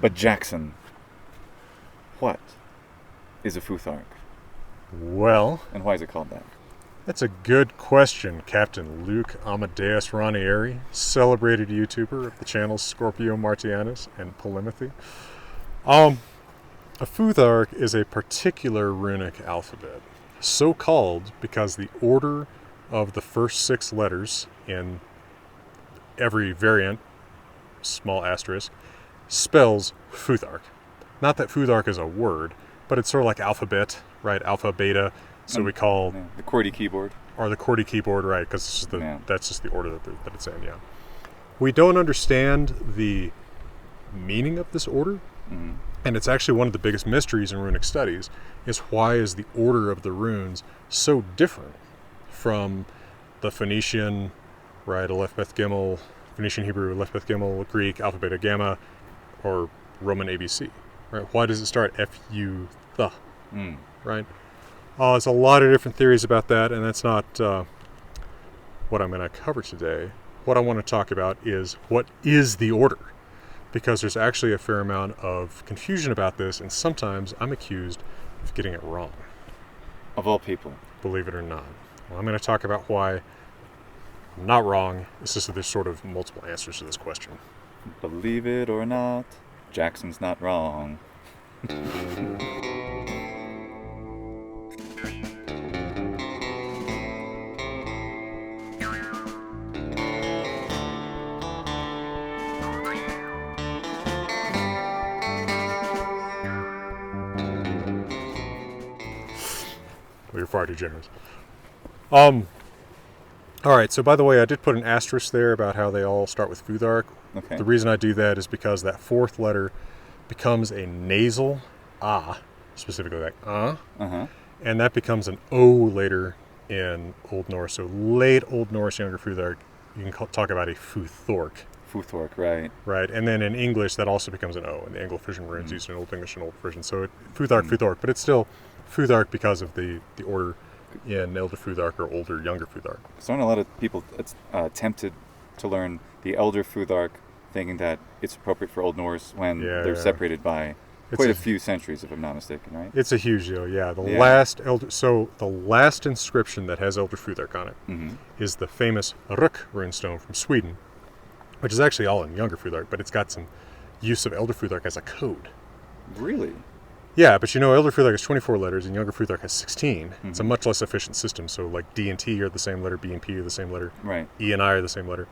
But Jackson, what is a Futhark? Well, And why is it called that? that's a good question, Captain Luke Amadeus Ranieri, celebrated YouTuber of the channels Scorpio Martianus and Polymathy. A Futhark is a particular runic alphabet, so called because the order of the first 6 letters in every variant, small asterisk, spells Futhark. Not that Futhark is a word, but it's sort of like alphabet, right? Alpha, beta. So we call the QWERTY keyboard. Or the QWERTY keyboard, right? Because that's just the order that it's in, yeah. We don't understand the meaning of this order, and it's actually one of the biggest mysteries in runic studies, is why is the order of the runes so different from the Phoenician, right, Aleph Beth Gimel, Phoenician Hebrew, Aleph Beth Gimel, Greek, Alpha Beta Gamma, or Roman ABC, right? Why does it start F-U, the, right? There's a lot of different theories about that, and that's not what I'm going to cover today. What I want to talk about is what is the order, because there's actually a fair amount of confusion about this, and sometimes I'm accused of getting it wrong. Of all people. Believe it or not. Well, I'm going to talk about why I'm not wrong. It's just that there's sort of multiple answers to this question. Believe it or not, Jackson's not wrong. You're far too generous. All right, so by the way, I did put an asterisk there about how they all start with Futhark. Okay. The reason I do that is because that 4th letter becomes a nasal specifically like and that becomes an O later in Old Norse. So late Old Norse, Younger Futhark, you can talk about a Futhork. Futhark, right. Right, and then in English, that also becomes an O in the Anglo-Fission runes used in Old English and Old Frisian. So Futhark, Futhork, but it's still Futhark because of the order in Elder Futhark or older, Younger Futhark. So a lot of people tempted to learn the Elder Futhark, thinking that it's appropriate for Old Norse when they're separated by quite a few centuries, if I'm not mistaken, right? It's a huge deal, yeah. The last inscription that has Elder Futhark on it is the famous Ruk runestone from Sweden, which is actually all in Younger Futhark, but it's got some use of Elder Futhark as a code. Really? Yeah, but Elder Futhark has 24 letters and Younger Futhark has 16. It's a much less efficient system, so like D and T are the same letter, B and P are the same letter, right. E and I are the same letter.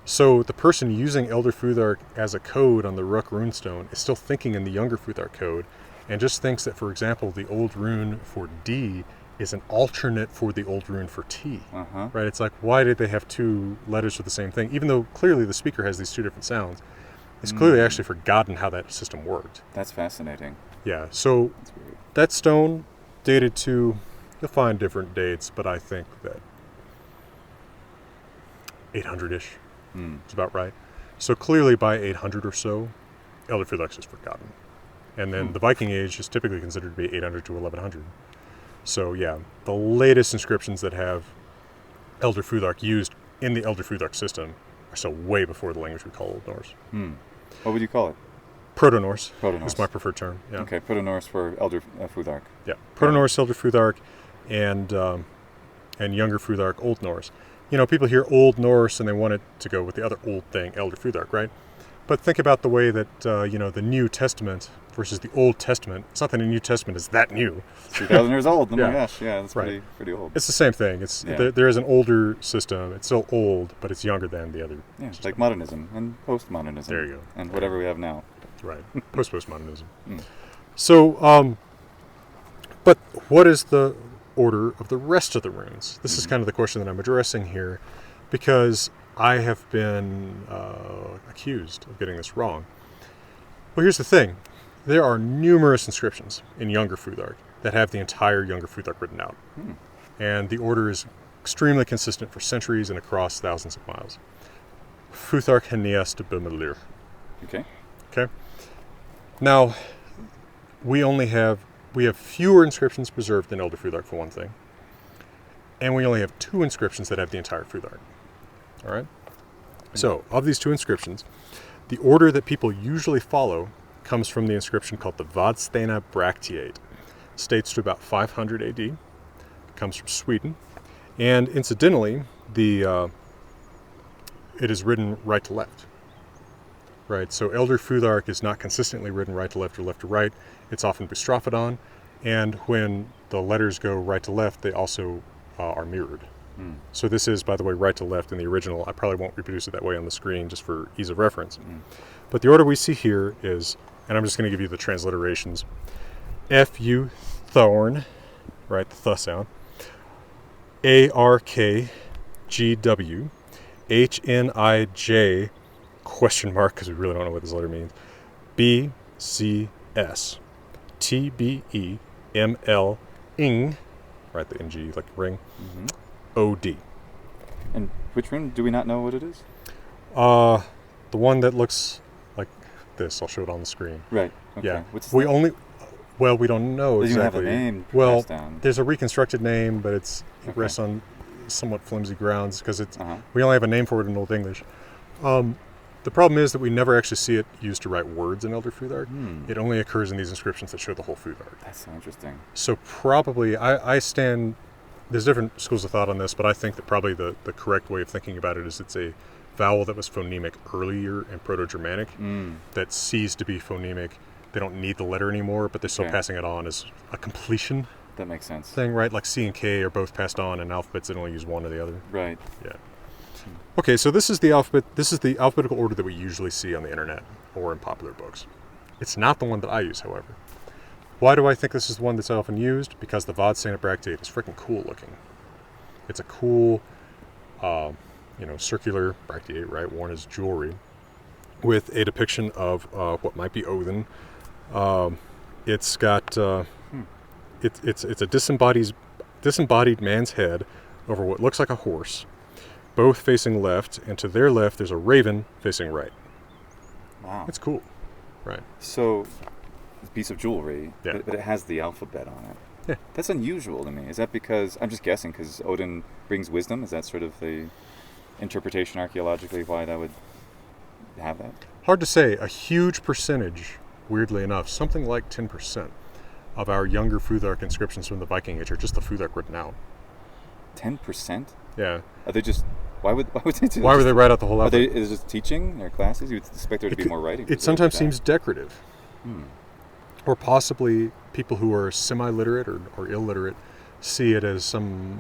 So the person using Elder Futhark as a code on the Ruk runestone is still thinking in the Younger Futhark code, and just thinks that, for example, the old rune for D is an alternate for the old rune for T. Right? It's like, why did they have 2 letters for the same thing? Even though clearly the speaker has these 2 different sounds, it's clearly actually forgotten how that system worked. That's fascinating. Yeah, so that stone dated to, you'll find different dates, but I think that 800-ish is about right. So clearly by 800 or so, Elder Futhark is forgotten. And then the Viking Age is typically considered to be 800 to 1100. So yeah, the latest inscriptions that have Elder Futhark used in the Elder Futhark system are still way before the language we call Old Norse. What would you call it? Proto-Norse. Proto-Norse is my preferred term. Yeah. Okay, Proto-Norse for Elder Futhark. Yeah, Proto-Norse, Elder Futhark, and Younger Futhark, Old Norse. People hear Old Norse and they want it to go with the other old thing, Elder Futhark, right? But think about the way that, the New Testament versus the Old Testament. It's not that the New Testament is that new. 2,000 years old. Oh my gosh, yeah, that's pretty old. It's the same thing. There is an older system. It's still old, but it's younger than the other. Yeah, it's like modernism and postmodernism. There you go. And whatever we have now. Right, postmodernism. So, but what is the order of the rest of the runes? This is kind of the question that I'm addressing here, because I have been accused of getting this wrong. Well, here's the thing. There are numerous inscriptions in Younger Futhark that have the entire Younger Futhark written out. And the order is extremely consistent for centuries and across thousands of miles. Futhark Henias de Bimelir. Okay. Now, we have fewer inscriptions preserved than Elder Futhark, for one thing. And we only have 2 inscriptions that have the entire Futhark. All right? So, of these 2 inscriptions, the order that people usually follow comes from the inscription called the Vadstena bracteate. It dates to about 500 AD. It comes from Sweden. And incidentally, it is written right to left. Right, so Elder Futhark is not consistently written right to left or left to right. It's often bistrophodon. And when the letters go right to left, they also are mirrored. So this is, by the way, right to left in the original. I probably won't reproduce it that way on the screen just for ease of reference. But the order we see here is, and I'm just going to give you the transliterations, F-U Thorn, right, the th sound, A-R-K-G-W, H-N-I-J, question mark, because we really don't know what this letter means, B-C-S, T-B-E-M-L-ing, right, the N-G, like ring, O-D. And which rune do we not know what it is? The one that looks like this. I'll show it on the screen. Right. Okay. Yeah. What's we don't know exactly. Doesn't exactly. have a name. Well, down. There's a reconstructed name, but it rests on somewhat flimsy grounds because we only have a name for it in Old English. The problem is that we never actually see it used to write words in Elder Futhark. It only occurs in these inscriptions that show the whole Futhark. That's so interesting. So probably, there's different schools of thought on this, but I think that probably the correct way of thinking about it is it's a vowel that was phonemic earlier in Proto-Germanic that ceased to be phonemic. They don't need the letter anymore, but they're still passing it on as a completion. That makes sense. Thing, right? Like C and K are both passed on in alphabets that only use one or the other. Right. Yeah. Okay, so this is the alphabetical order that we usually see on the internet or in popular books. It's not the one that I use, however. Why do I think this is the one that's often used? Because the Vadstena bracteate is freaking cool looking. It's a cool, circular bracteate, right, worn as jewelry, with a depiction of what might be Odin. It's got it's a disembodied man's head over what looks like a horse, both facing left, and to their left there's a raven facing right. Wow, it's cool, right? So, it's a piece of jewelry, but it has the alphabet on it. Yeah, that's unusual to me. Is that because I'm just guessing? Because Odin brings wisdom. Is that sort of the interpretation archaeologically why that would have that? Hard to say. A huge percentage, weirdly enough, something like 10% of our younger Futhark inscriptions from the Viking Age are just the Futhark written out. 10%? Yeah. Are they just? Why would they do? Why would they write out the whole alphabet? Is it just teaching their classes? You would expect there to be more writing. It sometimes seems decorative, or possibly people who are semi-literate or illiterate see it as some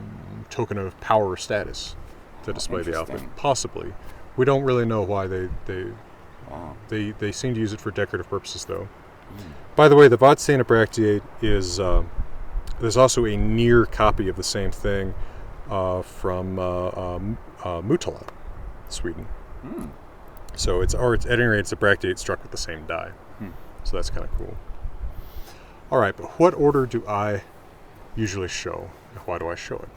token of power or status to display the alphabet. Possibly, we don't really know why they seem to use it for decorative purposes, though. By the way, the Vadstena bracteate is there's also a near copy of the same thing from Motala, Sweden. So it's at any rate it's a bracteate struck with the same die. So that's kind of cool. All right, but what order do I usually show, and why do I show it?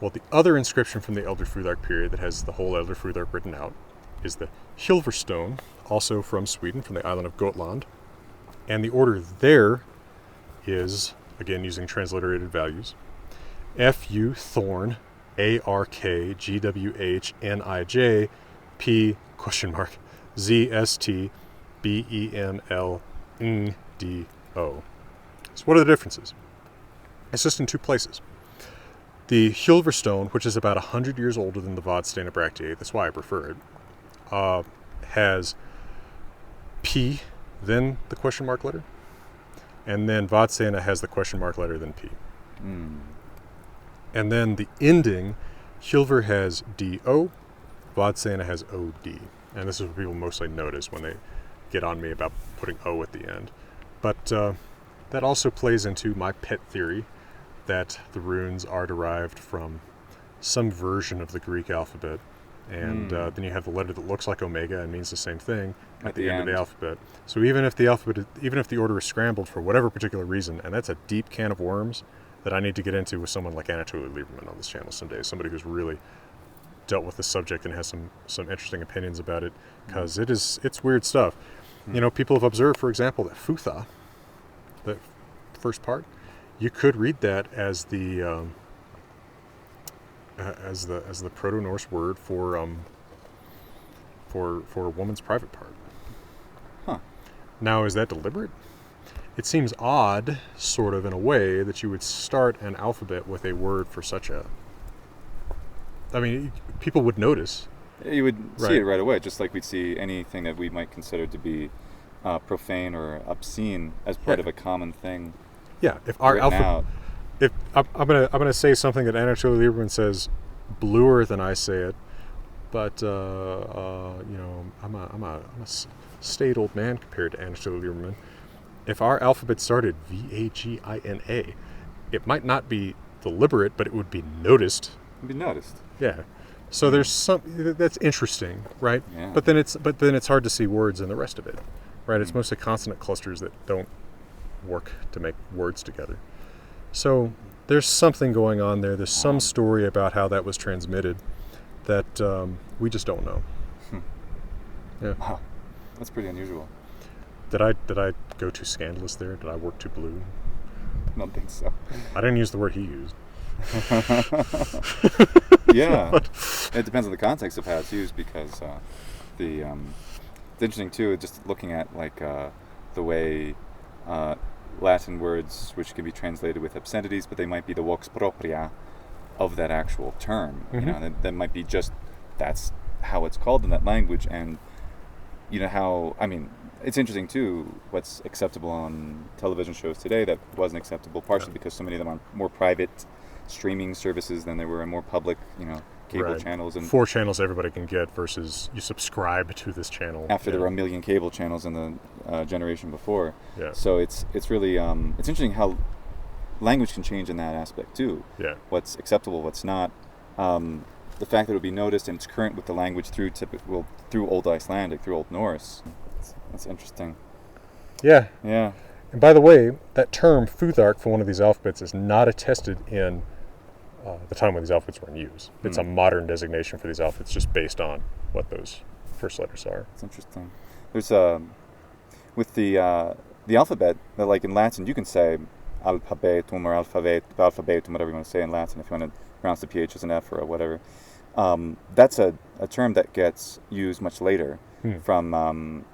Well, the other inscription from the Elder Futhark period that has the whole Elder Futhark written out is the Kylver stone, also from Sweden, from the island of Gotland. And the order there is, again using transliterated values, F-U Thorn, A-R-K-G-W-H-N-I-J, P, question mark, Z-S-T-B-E-M-L-N-D-O. So what are the differences? It's just in two places. The Kylver stone, which is about 100 years older than the Vadstena bracteate, that's why I prefer it, has P, then the question mark letter, and then Vadstena has the question mark letter, then P. And then the ending, Kylver has D-O, Vadstena has O-D. And this is what people mostly notice when they get on me about putting O at the end. But that also plays into my pet theory that the runes are derived from some version of the Greek alphabet, and then you have the letter that looks like omega and means the same thing at the end of the alphabet. So even if the order is scrambled for whatever particular reason, and that's a deep can of worms, that I need to get into with someone like Anatoly Lieberman on this channel someday, somebody who's really dealt with the subject and has some interesting opinions about it, because it's weird stuff. You know, people have observed, for example, that Futha, the first part, you could read that as the Proto-Norse word for a woman's private part. Huh. Now, is that deliberate? It seems odd, sort of, in a way, that you would start an alphabet with a word for such a... I mean, people would notice. You would see it right away, just like we'd see anything that we might consider to be profane or obscene as part of a common thing. Yeah, if our alphabet... If I'm gonna say something that Anatoly Lieberman says bluer than I say it, but you know, I'm a staid old man compared to Anatoly Lieberman. If our alphabet started Vagina, it might not be deliberate, but it would be noticed. It'd be noticed. Yeah. So there's some that's interesting, right? Yeah. But then it's hard to see words in the rest of it, right? It's mostly consonant clusters that don't work to make words together. So there's something going on there. There's some story about how that was transmitted that we just don't know. Yeah. Wow. That's pretty unusual. Did I go too scandalous there? Did I work too blue? I don't think so. I didn't use the word he used. Yeah. It depends on the context of how it's used, because it's interesting too, just looking at like the way Latin words which can be translated with obscenities, but they might be the vox propria of that actual term. You know, that might be just that's how it's called in that language. And you know how, I mean, it's interesting too what's acceptable on television shows today that wasn't acceptable, partially because so many of them are more private streaming services than they were in more public, you know, cable channels. And 4 channels everybody can get versus you subscribe to this channel. After there were 1 million cable channels in the generation before. Yeah. So it's really it's interesting how language can change in that aspect too. Yeah. What's acceptable, what's not. The fact that it would be noticed and it's current with the language through Old Icelandic, through Old Norse. That's interesting. Yeah. Yeah. And by the way, that term Futhark for one of these alphabets is not attested in the time when these alphabets were in use. It's a modern designation for these alphabets just based on what those first letters are. It's interesting. There's with the alphabet, like in Latin, you can say alphabetum or alphabetum, whatever you want to say in Latin, if you want to pronounce the PH as an F or whatever. That's a term that gets used much later from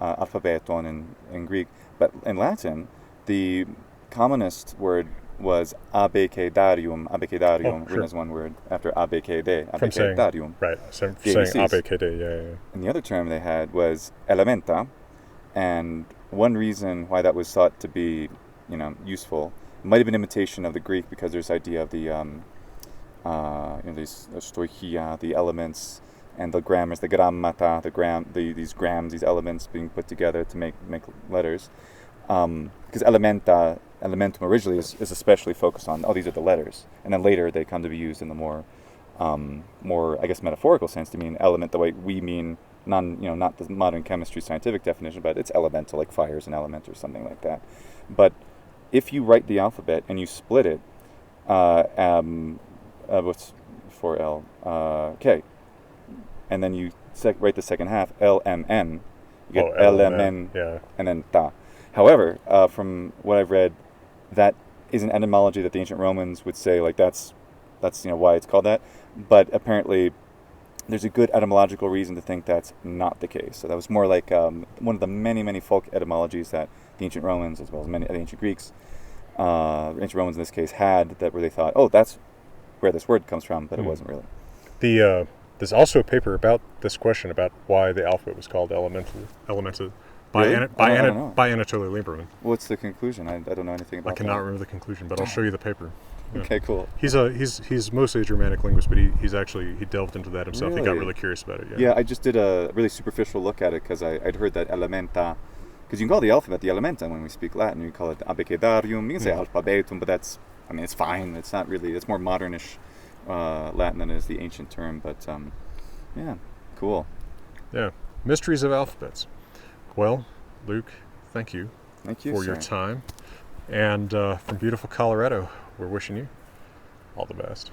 alphabeton in Greek. But in Latin, the commonest word was abecedarium, written as one word, after abecede, abecedarium. Saying abecede, yeah. And the other term they had was elementa, and one reason why that was thought to be, you know, useful, might have been imitation of the Greek, because there's idea of the, you know, these stoichia, the elements, and the grammars, the grammata, these grams, these elements being put together to make letters. Because elementum originally is especially focused on, these are the letters, and then later they come to be used in the more I guess metaphorical sense to mean element the way we mean not the modern chemistry scientific definition, but it's elemental, like fire is an element or something like that. But if you write the alphabet and you split it, what's for L, K, and then you write the second half LMN, you get LMN, and then ta. However, from what I've read, that is an etymology that the ancient Romans would say, like that's why it's called that. But apparently, there's a good etymological reason to think that's not the case. So that was more like one of the many folk etymologies that the ancient Romans, as well as many of the ancient Greeks, ancient Romans in this case, had, that where they thought, that's where this word comes from, but it wasn't really. There's also a paper about this question about why the alphabet was called elemental. By Anatoly Lieberman. What's the conclusion? I don't know anything about that. I cannot remember the conclusion, but I'll show you the paper. Yeah. Okay, cool. He's mostly a Germanic linguist, but he delved into that himself. Really? He got really curious about it. Yeah, I just did a really superficial look at it because I'd heard that elementa, because you can call the alphabet the elementa when we speak Latin. You can call it abecedarium. You can say alphabetum, but it's fine. It's not really. It's more modernish Latin than it is the ancient term. But yeah, cool. Yeah, mysteries of alphabets. Well, Luke, thank you for your time. And from beautiful Colorado, we're wishing you all the best.